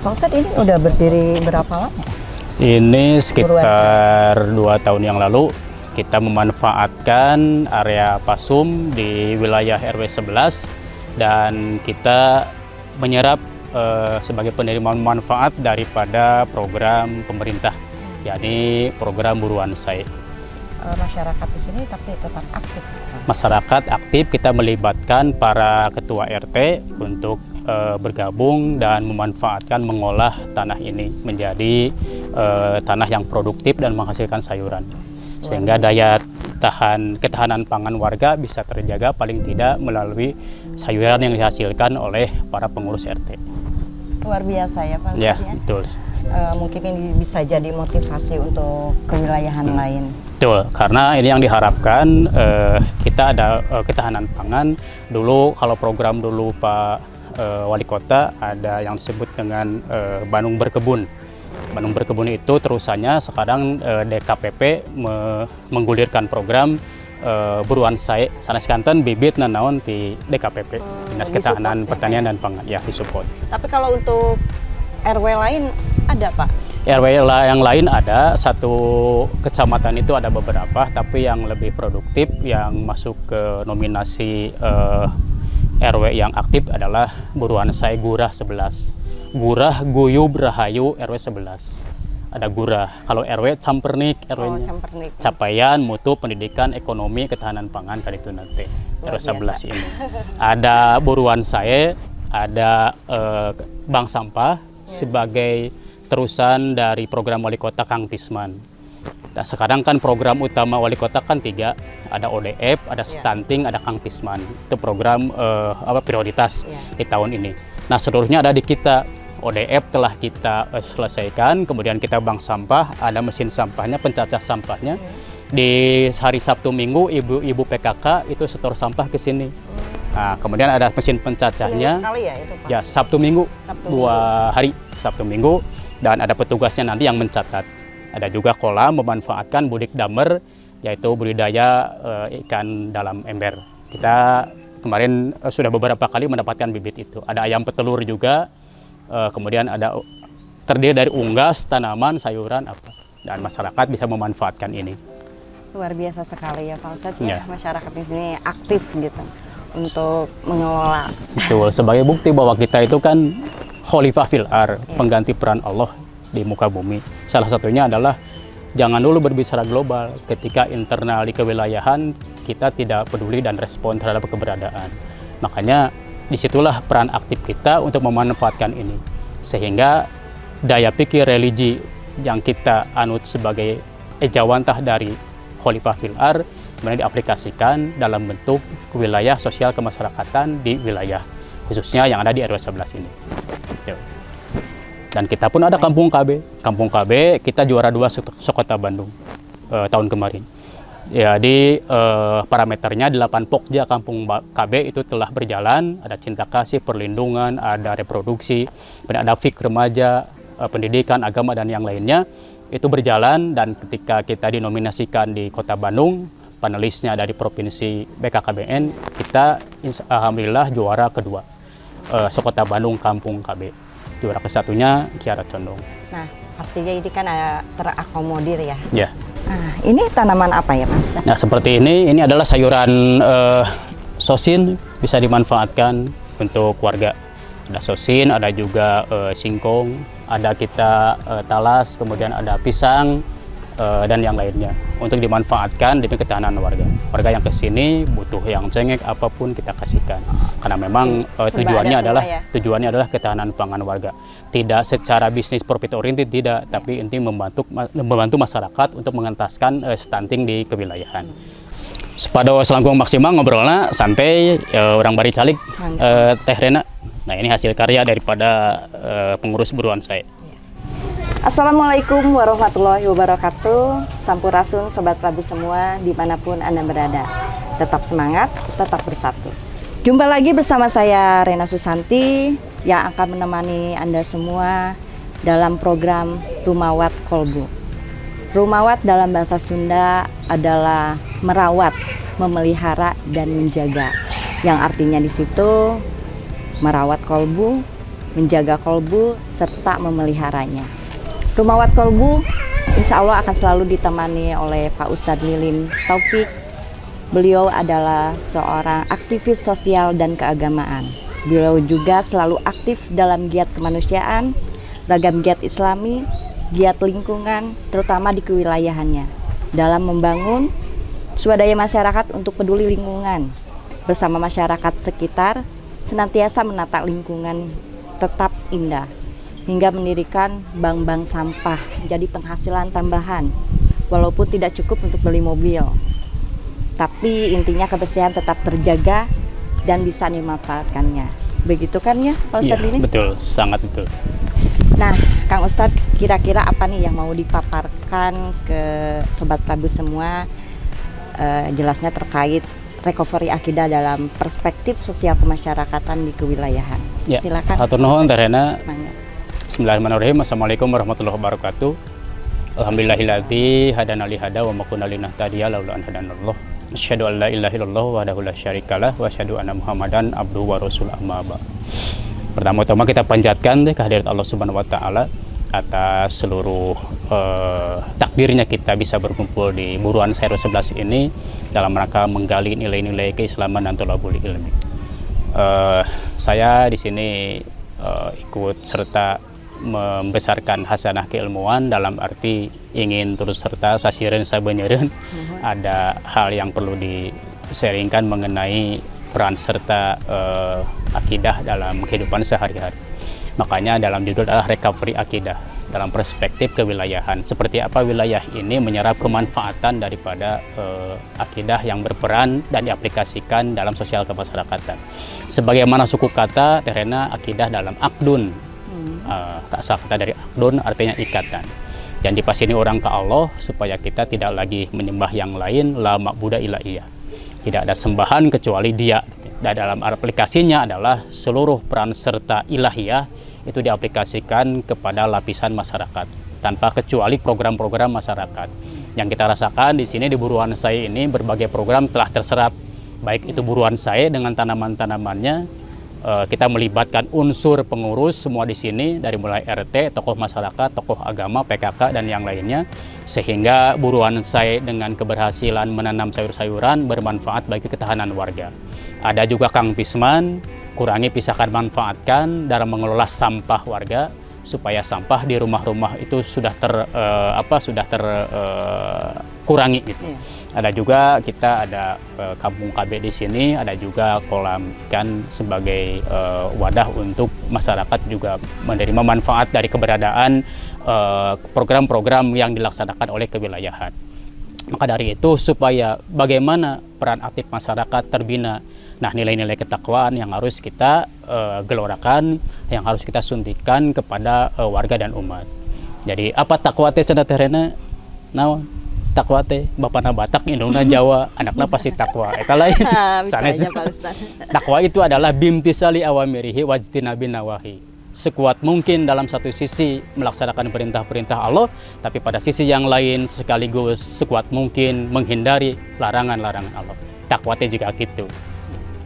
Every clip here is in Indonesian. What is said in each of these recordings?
Pak Ustadz ini udah berdiri berapa lama? Ini sekitar 2 tahun yang lalu kita memanfaatkan area Pasum di wilayah RW 11 dan kita menyerap sebagai penerima manfaat daripada program pemerintah, yakni program Buruan Sae. Masyarakat di sini tapi tetap aktif. Masyarakat aktif, kita melibatkan para ketua RT untuk bergabung dan memanfaatkan mengolah tanah ini menjadi tanah yang produktif dan menghasilkan sayuran, sehingga daya ketahanan pangan warga bisa terjaga paling tidak melalui sayuran yang dihasilkan oleh para pengurus RT. Luar biasa ya Pak. Ya, betul. Mungkin ini bisa jadi motivasi untuk kewilayahan lain. Betul, karena ini yang diharapkan kita ada ketahanan pangan. Dulu kalau program dulu Pak Wali Kota ada yang disebut dengan Bandung Berkebun. Bandung Berkebun itu terusannya sekarang DKPP menggulirkan program Buruan Sae sanes kanten bibit nanaon di DKPP, Dinas Ketahanan Pertanian dan Pangan, ya disupport. Tapi kalau untuk RW lain ada Pak? RW yang lain ada, satu kecamatan itu ada beberapa, tapi yang lebih produktif yang masuk ke nominasi RW yang aktif adalah Buruan Sae Gurah 11. Gurah Guyub Rahayu RW 11. Ada Gurah. Kalau RW Campernik RW-nya. Campernik. Capaian Mutu Pendidikan Ekonomi Ketahanan Pangan kali itu nanti. RW 11 ini. Ada Buruan Sae, ada Bank Sampah sebagai terusan dari program Wali Kota Kang Tisman. Nah, sekarang kan program utama Wali Kota kan 3, ada ODF, ada stunting, ada Kang Tisman. Itu program prioritas di tahun ini. Nah, seluruhnya ada di kita. ODF telah kita selesaikan, kemudian kita bank sampah, ada mesin sampahnya, pencacah sampahnya. Di hari Sabtu Minggu ibu-ibu PKK itu setor sampah ke sini. Nah, kemudian ada mesin pencacahnya. Sekali ya itu Pak? Ya, Sabtu Minggu, 2 hari, Sabtu Minggu, dan ada petugasnya nanti yang mencatat. Ada juga kolam memanfaatkan budik damer, yaitu budidaya ikan dalam ember. Kita kemarin sudah beberapa kali mendapatkan bibit itu. Ada ayam petelur juga, kemudian ada terdiri dari unggas, tanaman, sayuran, apa. Dan masyarakat bisa memanfaatkan ini. Luar biasa sekali ya Pak Ustadz ya. Masyarakat di sini aktif gitu untuk mengelola. Betul, sebagai bukti bahwa kita itu kan khalifah fil ar, pengganti peran Allah di muka bumi. Salah satunya adalah jangan dulu berbicara global, ketika internal di kewilayahan kita tidak peduli dan respon terhadap keberadaan. Makanya disitulah peran aktif kita untuk memanfaatkan ini, sehingga daya pikir religi yang kita anut sebagai ejawantah dari khalifah fil ar kemudian diaplikasikan dalam bentuk wilayah sosial kemasyarakatan di wilayah khususnya yang ada di RW 11 ini. Dan kita pun ada Kampung KB. Kampung KB kita juara 2 sekota Bandung tahun kemarin. Ya, di parameternya 8 Pokja Kampung KB itu telah berjalan, ada cinta kasih, perlindungan, ada reproduksi, ada fik remaja, pendidikan, agama, dan yang lainnya. Itu berjalan, dan ketika kita dinominasikan di Kota Bandung, panelisnya dari Provinsi BKKBN, kita alhamdulillah juara kedua, sekota Bandung Kampung KB. Juara kesatunya Kiara Condong. Nah, pastinya ini kan terakomodir ya. Ya. Nah, ini tanaman apa ya Pak? Nah, seperti ini adalah sayuran sosin, bisa dimanfaatkan untuk warga. Ada sosin, ada juga singkong, ada kita talas, kemudian ada pisang, dan yang lainnya untuk dimanfaatkan demi ketahanan warga. Warga yang kesini butuh yang cengek apapun kita kasihkan, karena memang tujuannya adalah ketahanan pangan warga. Tidak secara bisnis profit oriented, tidak, tapi inti membantu masyarakat untuk mengentaskan stunting di kewilayahan. Sepado selangkung maksimal ngobrolnya santai, orang bari calik, Teh Rena. Nah, ini hasil karya daripada pengurus Buruan Sae. Assalamualaikum warahmatullahi wabarakatuh. Sampurasun Sobat Prabu semua dimanapun Anda berada. Tetap semangat, tetap bersatu. Jumpa lagi bersama saya Rena Susanti yang akan menemani Anda semua dalam program Rumawat Kolbu. Rumawat dalam bahasa Sunda adalah merawat, memelihara, dan menjaga. Yang artinya di situ merawat kolbu, menjaga kolbu, serta memeliharanya. Rumah Wat Kolbu insya Allah akan selalu ditemani oleh Pak Ustadz Lilin Taufik. Beliau adalah seorang aktivis sosial dan keagamaan. Beliau juga selalu aktif dalam giat kemanusiaan, ragam giat Islami, giat lingkungan, terutama di kewilayahannya, dalam membangun swadaya masyarakat untuk peduli lingkungan. Bersama masyarakat sekitar, senantiasa menata lingkungan tetap indah, hingga mendirikan bank-bank sampah menjadi penghasilan tambahan, walaupun tidak cukup untuk beli mobil. Tapi intinya kebersihan tetap terjaga dan bisa dimanfaatkannya. Begitu kan ya Pak Ustadz Lilin? Betul, sangat betul. Nah, Kang Ustadz, kira-kira apa nih yang mau dipaparkan ke Sobat Prabu semua, jelasnya terkait recovery akidah dalam perspektif sosial kemasyarakatan di kewilayahan. Ya, silakan. hatur nuhun Terena. Mangga. Bismillahirrahmanirrahim. Assalamualaikum warahmatullahi wabarakatuh. Alhamdulillahilladzi hadana li hada wa ma kunna linahtadiya laula an hadanallah. Asyhadu an la ilaha illallah wahdahu la syarikalah wa asyhadu anna Muhammadan abduhu wa rasuluh amma ba'd. Pertama-tama kita panjatkan kehadirat Allah Subhanahu wa taala atas seluruh takdirnya kita bisa berkumpul di Buruan Sayur 11 ini dalam rangka menggali nilai-nilai keislaman dan thalabul ilmi. Saya di sini ikut serta membesarkan hasanah keilmuan dalam arti ingin terus serta sasireun sabeuneureun ada hal yang perlu di-sharingkan mengenai peran serta akidah dalam kehidupan sehari-hari. Makanya dalam judul adalah recovery akidah dalam perspektif kewilayahan. Seperti apa wilayah ini menyerap kemanfaatan daripada akidah yang berperan dan diaplikasikan dalam sosial kemasyarakatan. Sebagaimana suku kata Terena akidah dalam akdun. Asal kata dari akdun artinya ikatan. Janji pasini orang ke Allah supaya kita tidak lagi menyembah yang lain, la ma'buda illa iya. Tidak ada sembahan kecuali Dia. Dan dalam aplikasinya adalah seluruh peran serta ilahiyah itu diaplikasikan kepada lapisan masyarakat tanpa kecuali program-program masyarakat. Yang kita rasakan di sini di Buruan Saya ini berbagai program telah terserap, baik itu Buruan Saya dengan tanaman-tanamannya. Kita melibatkan unsur pengurus semua di sini dari mulai RT, tokoh masyarakat, tokoh agama, PKK dan yang lainnya, sehingga Buruan Saya dengan keberhasilan menanam sayur-sayuran bermanfaat bagi ketahanan warga. Ada juga Kang Pisman, kurangi pisahkan manfaatkan dalam mengelola sampah warga supaya sampah di rumah-rumah itu sudah kurangi gitu. Ada juga kita ada kampung KB di sini, ada juga kolam ikan sebagai wadah untuk masyarakat juga menerima manfaat dari keberadaan program-program yang dilaksanakan oleh kewilayahan. Maka dari itu supaya bagaimana peran aktif masyarakat terbina. Nah, nilai-nilai ketakwaan yang harus kita gelorakan, yang harus kita suntikan kepada warga dan umat. Jadi apa takwa teh cenah Terena? Naon? Takwa teh bapana Batak, indungna Jawa, anakna pasti takwa. Eta lain. Bisa aja Pak Ustaz. Takwa itu adalah bimtisali awamirihi wajtinabi nawahi. Sekuat mungkin dalam satu sisi melaksanakan perintah-perintah Allah, tapi pada sisi yang lain sekaligus sekuat mungkin menghindari larangan-larangan Allah. Takwa teh juga gitu.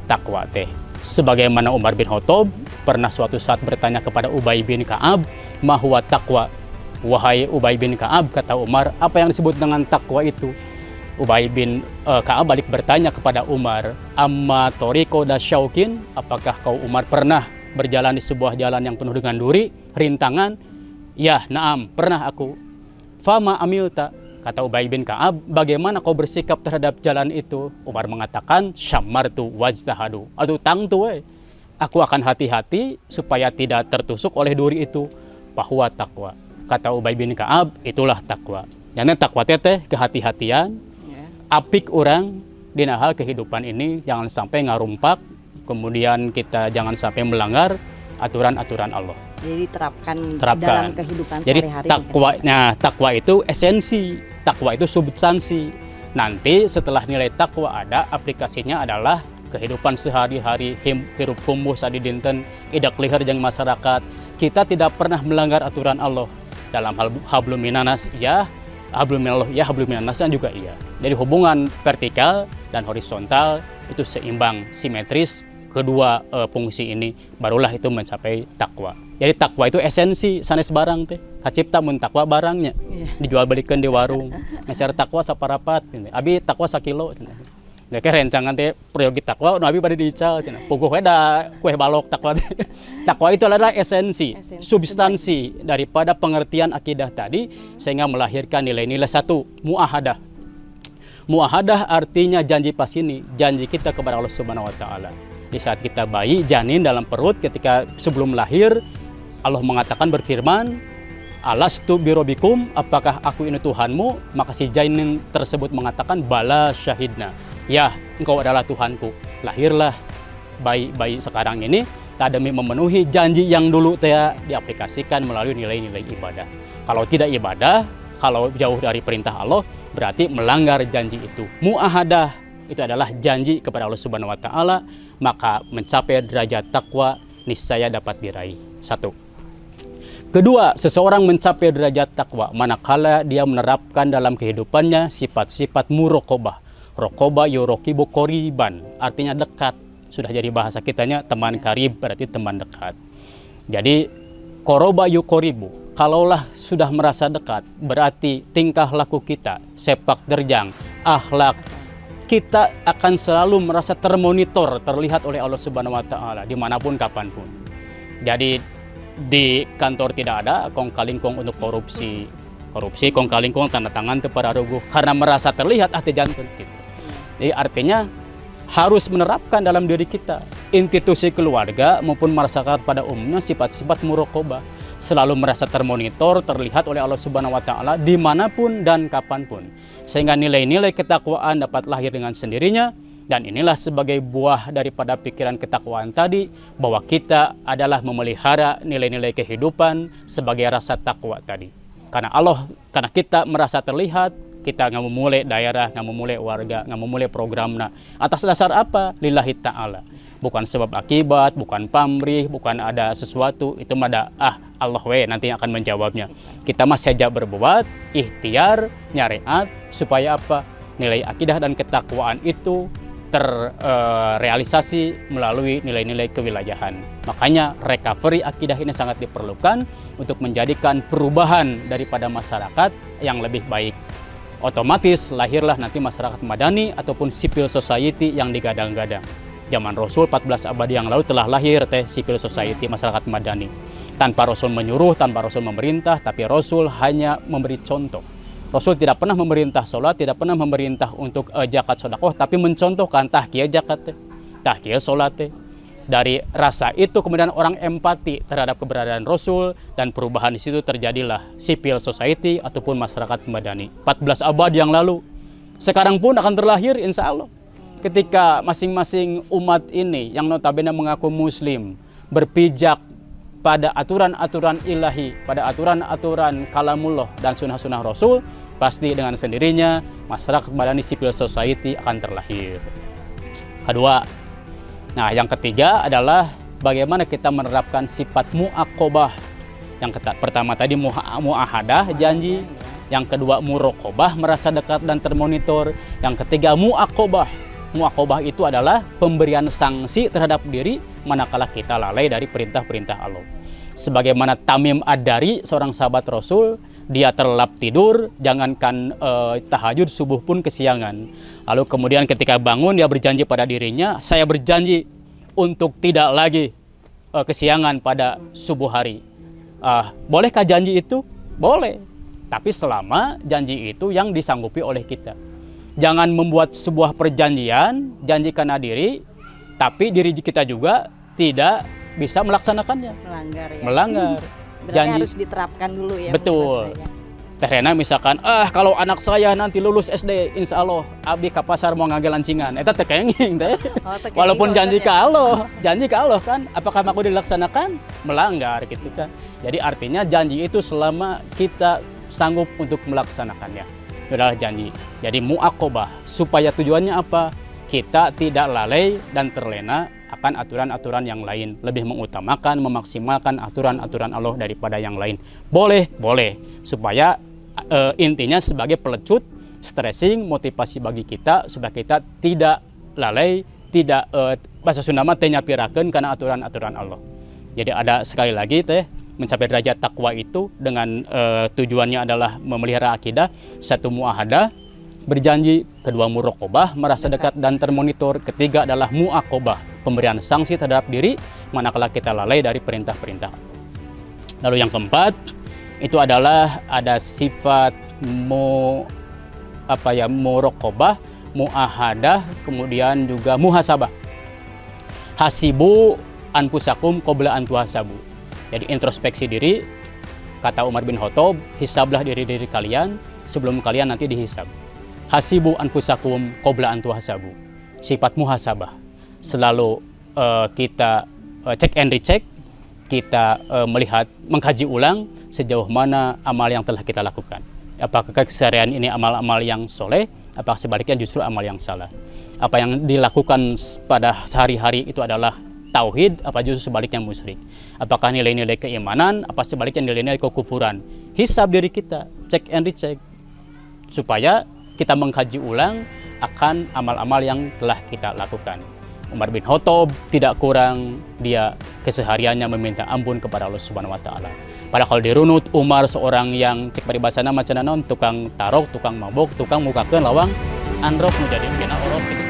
Takwa teh sebagaimana Umar bin Khattab pernah suatu saat bertanya kepada Ubay bin Ka'ab, "Ma huwa taqwa?" Wahai Ubay bin Ka'ab, kata Umar, apa yang disebut dengan takwa itu? Ubay bin Ka'ab balik bertanya kepada Umar, "Amma tariqo dasyaukin?" Apakah kau Umar pernah berjalan di sebuah jalan yang penuh dengan duri, rintangan? Ya, na'am, pernah aku. Fama amilta, kata Ubay bin Ka'ab, bagaimana kau bersikap terhadap jalan itu? Umar mengatakan, syammartu wajtahadu. Aduh tangtu aku akan hati-hati supaya tidak tertusuk oleh duri itu. Bahwa takwa. Kata Ubay bin Ka'ab, itulah takwa. Jadi takwa teh kehati-hatian, apik orang di hal kehidupan ini jangan sampai ngarumpak, kemudian kita jangan sampai melanggar aturan-aturan Allah. Jadi terapkan dalam kehidupan sehari-hari. Jadi takwa itu esensi, takwa itu substansi. Nanti setelah nilai takwa ada, aplikasinya adalah kehidupan sehari-hari, hirup kumbuh sadidinten, idak lihar jeung masyarakat. Kita tidak pernah melanggar aturan Allah. Dalam hablum minanas ya, hablum minallah ya, hablum minanas juga iya. Jadi hubungan vertikal dan horizontal itu seimbang, simetris, kedua fungsi ini, barulah itu mencapai takwa. Jadi takwa itu esensi sanes barang teh. Kacipta mun takwa barangnya dijual belikan di warung. Meser takwa saparapat, abi takwa sakilo. Nah, rencangan teh priyogi takwa, nu abi pada diical. Puguh we da kue balok takwa. Takwa itu adalah esensi, substansi daripada pengertian akidah tadi, sehingga melahirkan nilai-nilai satu, muahadah. Muahadah artinya janji pasini, janji kita kepada Allah Subhanahu wa taala. Di saat kita bayi, janin dalam perut, ketika sebelum lahir, Allah mengatakan berfirman, alastu birobikum, apakah aku ini Tuhanmu? Maka si janin tersebut mengatakan, bala syahidna. Ya, engkau adalah Tuhanku. Lahirlah bayi sekarang ini, tak demi memenuhi janji yang dulu diaplikasikan melalui nilai-nilai ibadah. Kalau tidak ibadah, kalau jauh dari perintah Allah, berarti melanggar janji itu. Muahadah itu adalah janji kepada Allah Subhanahu wa taala, maka mencapai derajat takwa niscaya dapat diraih. Satu. Kedua, seseorang mencapai derajat takwa manakala dia menerapkan dalam kehidupannya sifat-sifat muraqabah. Raqaba yurokibu qoriban, artinya dekat. Sudah jadi bahasa kitanya teman karib, berarti teman dekat. Jadi qoroba yuqoribu, kalaulah sudah merasa dekat, berarti tingkah laku kita, sepak terjang, akhlak kita akan selalu merasa termonitor, terlihat oleh Allah Subhanahu wa taala dimanapun kapanpun. Jadi di kantor tidak ada kong kalingkong untuk korupsi kong kalingkong tanda tangan kepada ruguh karena merasa terlihat jantung gitu. Jadi artinya harus menerapkan dalam diri kita, institusi keluarga maupun masyarakat pada umumnya, sifat-sifat muraqabah, selalu merasa termonitor, terlihat oleh Allah Subhanahu wa taala dimanapun dan kapanpun, sehingga nilai-nilai ketakwaan dapat lahir dengan sendirinya. Dan inilah sebagai buah daripada pikiran ketakwaan tadi, bahwa kita adalah memelihara nilai-nilai kehidupan sebagai rasa takwa tadi. Karena kita merasa terlihat, kita nggak memulai daerah, nggak memulai warga, nggak memulai programna. Atas dasar apa? Lillahi ta'ala. Bukan sebab akibat, bukan pamrih, bukan ada sesuatu. Itu mah Allah nanti akan menjawabnya. Kita mah saja berbuat, ikhtiar, nyariat, supaya apa? Nilai akidah dan ketakwaan itu terrealisasi melalui nilai-nilai kewilayahan. Makanya recovery akidah ini sangat diperlukan untuk menjadikan perubahan daripada masyarakat yang lebih baik. Otomatis lahirlah nanti masyarakat madani ataupun civil society yang digadang-gadang. Zaman Rasul 14 abad yang lalu telah lahir civil society, masyarakat madani. Tanpa Rasul menyuruh, tanpa Rasul memerintah, tapi Rasul hanya memberi contoh. Rasul tidak pernah memerintah sholat, tidak pernah memerintah untuk zakat sedekah, tapi mencontohkan tahkiah zakat, tahkiah sholat. Dari rasa itu kemudian orang empati terhadap keberadaan Rasul, dan perubahan di situ terjadilah civil society ataupun masyarakat madani 14 abad yang lalu. Sekarang pun akan terlahir insya Allah, ketika masing-masing umat ini yang notabene mengaku muslim berpijak pada aturan-aturan ilahi, pada aturan-aturan kalamullah dan sunnah-sunnah Rasul, pasti dengan sendirinya masyarakat madani civil society akan terlahir. Kedua, nah, yang ketiga adalah bagaimana kita menerapkan sifat mu'aqobah. Yang pertama tadi mu'ahadah, janji. Yang kedua muraqabah, merasa dekat dan termonitor. Yang ketiga mu'aqobah. Mu'aqobah itu adalah pemberian sanksi terhadap diri manakala kita lalai dari perintah-perintah Allah. Sebagaimana Tamim Ad-Dari, seorang sahabat Rasul, dia terlelap tidur, jangankan tahajud subuh pun kesiangan. Lalu kemudian ketika bangun dia berjanji pada dirinya, saya berjanji untuk tidak lagi kesiangan pada subuh hari. Bolehkah janji itu? Boleh. Tapi selama janji itu yang disanggupi oleh kita. Jangan membuat sebuah perjanjian, janji karena diri, tapi diri kita juga tidak bisa melaksanakannya. Melanggar ya. Melanggar. Berarti janji harus diterapkan dulu ya. Betul. Terena misalkan, kalau anak saya nanti lulus SD, insya Allah abdi ke pasar mau ngagel lancingan. Eta tekenging teh. Walaupun janji ke Allah kan, apakah mau dilaksanakan? Melanggar gitu kan. Jadi artinya janji itu selama kita sanggup untuk melaksanakannya, itu adalah janji. Jadi mu'aqobah, supaya tujuannya apa? Kita tidak lalai dan terlena akan aturan-aturan yang lain, lebih mengutamakan, memaksimalkan aturan-aturan Allah daripada yang lain. Boleh, supaya intinya sebagai pelecut, stressing, motivasi bagi kita, supaya kita tidak lalai, tidak bahasa Sunda mah teh nyapirakeun kana aturan-aturan Allah. Jadi ada sekali lagi teh mencapai derajat takwa itu dengan tujuannya adalah memelihara akidah, satu muahadah, berjanji, kedua muraqabah, merasa dekat dan termonitor, ketiga adalah muaqabah, pemberian sanksi terhadap diri manakala kita lalai dari perintah-perintah. Lalu yang keempat itu adalah ada sifat muraqabah, muahadah, kemudian juga muhasabah. Hasibu anfusakum qabla an tuhasabu. Jadi introspeksi diri, kata Umar bin Khattab, hisablah diri-diri kalian sebelum kalian nanti dihisab. Hasibu anfusakum qabla an tuhasabu. Sifat muhasabah. Selalu kita cek and recheck, kita melihat, mengkaji ulang sejauh mana amal yang telah kita lakukan. Apakah keseharian ini amal-amal yang soleh, apakah sebaliknya justru amal yang salah. Apa yang dilakukan pada sehari-hari itu adalah tauhid, apa justru sebaliknya musyrik. Apakah nilai-nilai keimanan, apa sebaliknya nilai-nilai kekufuran. Hisab diri kita, cek and recheck, supaya kita mengkaji ulang akan amal-amal yang telah kita lakukan. Umar bin Khattab tidak kurang, dia kesehariannya meminta ampun kepada Allah Subhanahu wa taala. Padahal dirunut Umar seorang yang cek paribasana macana naon, tukang tarok, tukang mabok, tukang mukakeun lawang androk nu jadi kena orok gitu.